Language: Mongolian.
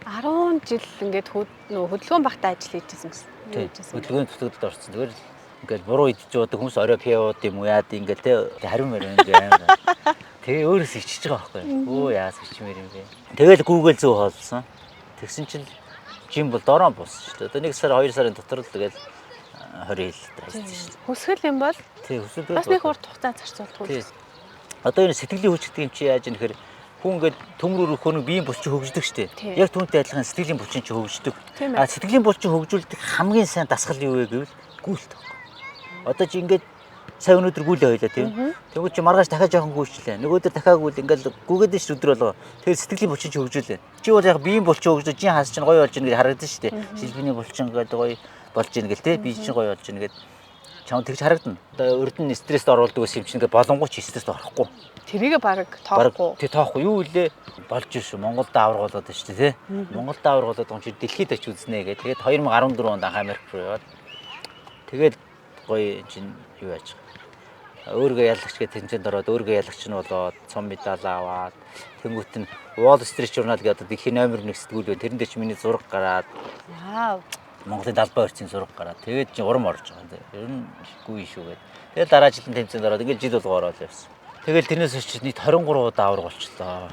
10 жил ингээд хөдөлгөөн багтаа ажил хийжсэн гэсэн. Тийм. Хөдөлгөөний төсөлд орсон. Зүгээр ингээл буруу идэж явдаг хүмүүс орой пиод юм уу яад ингээл те хариу мэрэн юм. Тэгээ өөрөөс ичиж байгаа байхгүй. Өө яас ичмээр юм бэ. Тэгэл Google зөв хоолсон. Тэгсэн чинь жим бол дороо бууссан шүү дээ. Одоо 1 сар 2 сарын дотор л тэгэл 20 хил ажилласан шүү дээ. Хүсгэл юм бол Тий, хүсэл бас нэг урт хугацаа зарцуулдаг. Тий. Одоо энэ сэтгэлийн хүч гэдэг юм чи яаж юм гэхээр хүн ингээд төмрөөр өгөхөр биеийн булчин хөгждөг шүү дээ. Яг түүнтэй адилхан сэтгэлийн булчин ч хөгждөг. А сэтгэлийн булчин хөгжүүлдэг хамгийн сайн дасгал юу вэ гэвэл гүйлт. Одоо чи ингээд сая өнөөдөр гүйлээ хоёлаа тийм. Тэгвэл чи маргааш дахиад жоохон гүйчлээ. Нөгөөдөр дахиад гүйл ингээд гүгээд ш өдөр болго. Тэгээд сэтгэлийн булчин ч хөгжүүлээ. Чи бол яг биеийн булчин хөгждөг, жин хас чинь гоё болж ийн гэж харагдаж шүү дээ. Шилбиний булчин гэдэг гоё болж ийн гэл тийм. Би чинь гоё болж ийн гэд чам тэгж харагдана. Одоо урд нь стресст оруулдаг ус юм чинь ингээд болонгоч стресст орохгүй. Тэрийг баг тоохгүй. Тий тоохгүй. Юу илээ болж шүү. Монголд авраг болоод байна шүү дээ, тий. Монголд авраг болоод байгаа юм чи дэлхийд очиж үзнэ гэ. Тэгээд 2014 онд анх Америк руу яваад тэгээд гоё чинь юу яаж өөргөө ялагч гэх тэмцээнд ороод өөргөө ялагч нь болоод цом медаль аваад тэнгуут нь Wall Street Journal гэдэг дэлхийн номер 1 сэтгүүл байна. Тэрэн дээр чи миний зураг гараад. Вау. Монголын далбай орчийн зураг гараад. Тэгээд чи урам орж байгаа. Ер нь гүй шүү гэдэг. Тэгээд дараа жилийн тэмцээнд ороод ингээд жил болго ороод явсан. Тэгэл тэрнээс очиж нийт 23 удаа авраг болчлоо.